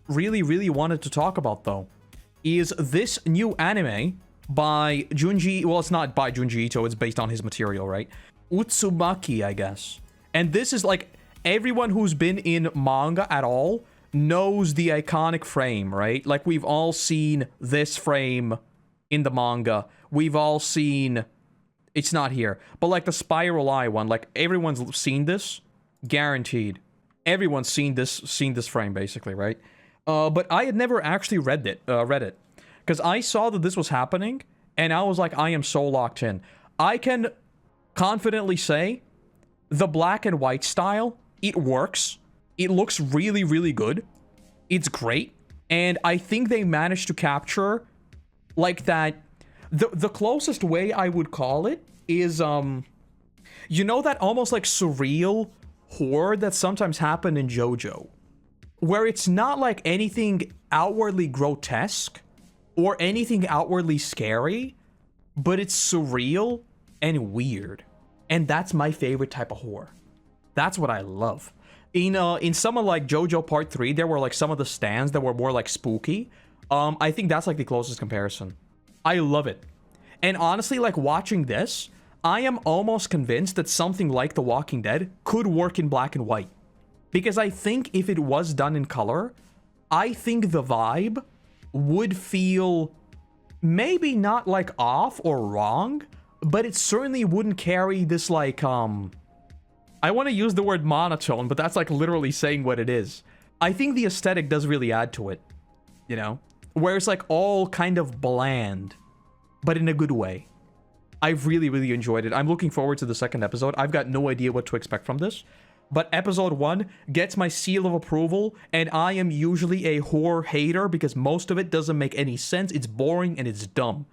really wanted to talk about, though, is this new anime by Junji... Well, it's not by Junji Ito, it's based on his material, right? Uzumaki, I guess. And this is like, everyone who's been in manga at all knows the iconic frame, right? Like, we've all seen this frame in the manga. We've all seen... It's not here. But, like, the spiral eye one, like, everyone's seen this. Guaranteed. Everyone's seen this frame, basically, right? But I had never actually read it. Because I saw that this was happening, and I was like, I am so locked in. I can confidently say the black and white style, it works. It looks really good. It's great. And I think they managed to capture, like, that... The closest way I would call it is, you know that almost, like, surreal horror that sometimes happen in JoJo? Where it's not, like, anything outwardly grotesque or anything outwardly scary, but it's surreal and weird. And that's my favorite type of horror. That's what I love. In some of, like, JoJo Part 3, there were, like, some of the stands that were more, like, spooky. I think that's, like, the closest comparison. I love it. And honestly, like, watching this, I am almost convinced that something like The Walking Dead could work in black and white. Because I think if it was done in color, I think the vibe would feel maybe not, like, off or wrong, but it certainly wouldn't carry this, like, I want to use the word monotone, but that's, like, literally saying what it is. I think the aesthetic does really add to it, you know? Where it's, like, all kind of bland, but in a good way. I've really enjoyed it. I'm looking forward to the second episode. I've got no idea what to expect from this. But episode 1 gets my seal of approval, and I am usually a horror hater because most of it doesn't make any sense. It's boring and it's dumb.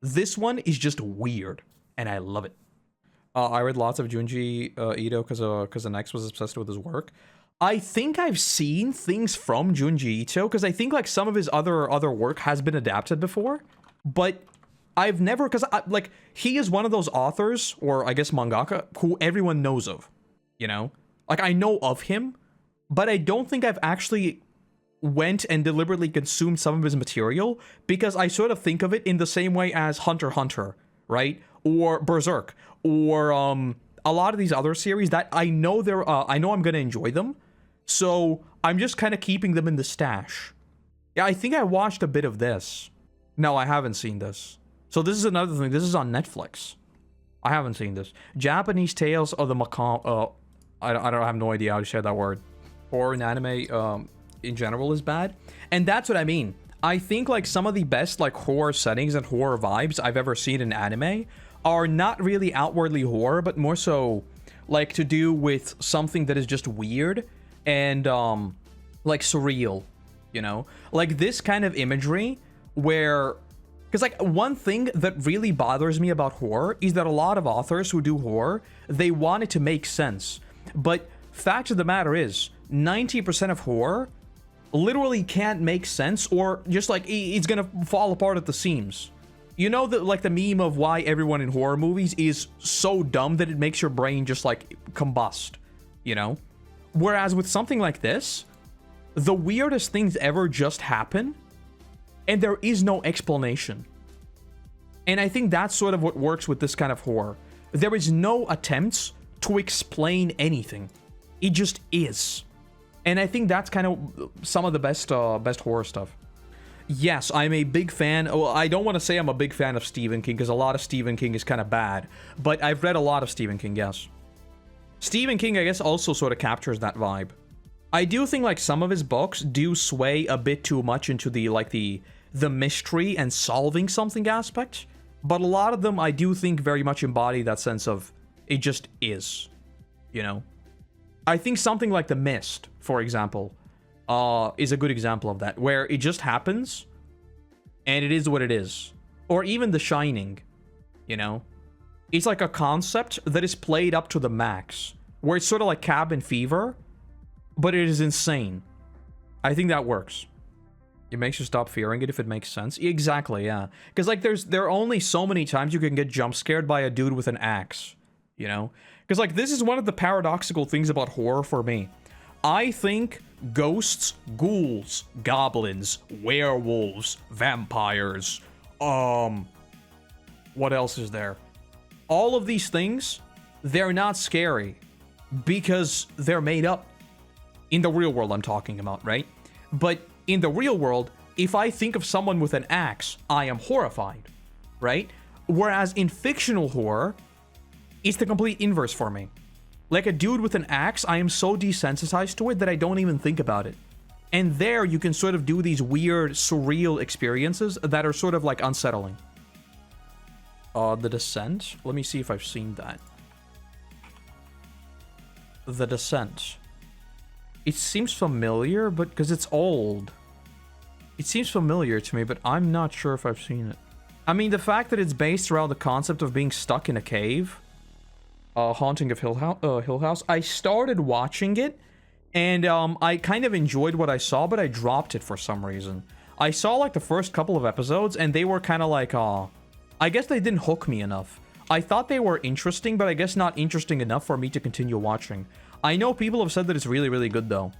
This one is just weird, and I love it. I read lots of Junji Ito because the Next was obsessed with his work. I think I've seen things from Junji Ito, because I think, like, some of his other work has been adapted before, but I've never, because, like, he is one of those authors, or I guess mangaka, who everyone knows of, you know? Like, I know of him, but I don't think I've actually went and deliberately consumed some of his material, because I sort of think of it in the same way as Hunter x Hunter, right? Or Berserk, or a lot of these other series that I know I know I'm gonna enjoy them, so I'm just kind of keeping them in the stash. Yeah, I think I watched a bit of this. No, I haven't seen this. So this is another thing. This is on Netflix. I haven't seen this. Japanese Tales of the Macabre. I have no idea how to say that word. Horror in anime in general is bad. And that's what I mean. I think, like, some of the best, like, horror settings and horror vibes I've ever seen in anime are not really outwardly horror, but more so, like, to do with something that is just weird and, like, surreal, you know? Like, this kind of imagery where... Because, like, one thing that really bothers me about horror is that a lot of authors who do horror, they want it to make sense. But fact of the matter is, 90% of horror literally can't make sense, or just, like, it's gonna fall apart at the seams. You know, like, the meme of why everyone in horror movies is so dumb that it makes your brain just, like, combust, you know? Whereas with something like this, the weirdest things ever just happen, and there is no explanation. And I think that's sort of what works with this kind of horror. There is no attempts to explain anything. It just is. And I think that's kind of some of the best horror stuff. Yes, I'm a big fan. Well, I don't want to say I'm a big fan of Stephen King, because a lot of Stephen King is kind of bad. But I've read a lot of Stephen King, yes. Stephen King, I guess, also sort of captures that vibe. I do think, like, some of his books do sway a bit too much into the, like, the mystery and solving something aspect. But a lot of them, I do think, very much embody that sense of, it just is, you know? I think something like The Mist, for example, is a good example of that, where it just happens, and it is what it is. Or even The Shining, you know? It's like a concept that is played up to the max, where it's sort of like Cabin Fever, but it is insane. I think that works. It makes you stop fearing it if it makes sense. Exactly, yeah. Because, like, there are only so many times you can get jump scared by a dude with an axe, you know? Because, like, this is one of the paradoxical things about horror for me. I think ghosts, ghouls, goblins, werewolves, vampires, what else is there? All of these things, they're not scary because they're made up. In the real world I'm talking about, right? But in the real world, if I think of someone with an axe, I am horrified, right? Whereas in fictional horror, it's the complete inverse for me. Like a dude with an axe, I am so desensitized to it that I don't even think about it. And there you can sort of do these weird, surreal experiences that are sort of like unsettling. The Descent? Let me see if I've seen that. The Descent. It seems familiar, but because it's old. It seems familiar to me, but I'm not sure if I've seen it. I mean, the fact that it's based around the concept of being stuck in a cave. Haunting of Hill House. I started watching it, and I kind of enjoyed what I saw, but I dropped it for some reason. I saw like the first couple of episodes, and they were kind of like, I guess they didn't hook me enough. I thought they were interesting, but I guess not interesting enough for me to continue watching. I know people have said that it's really, really good, though.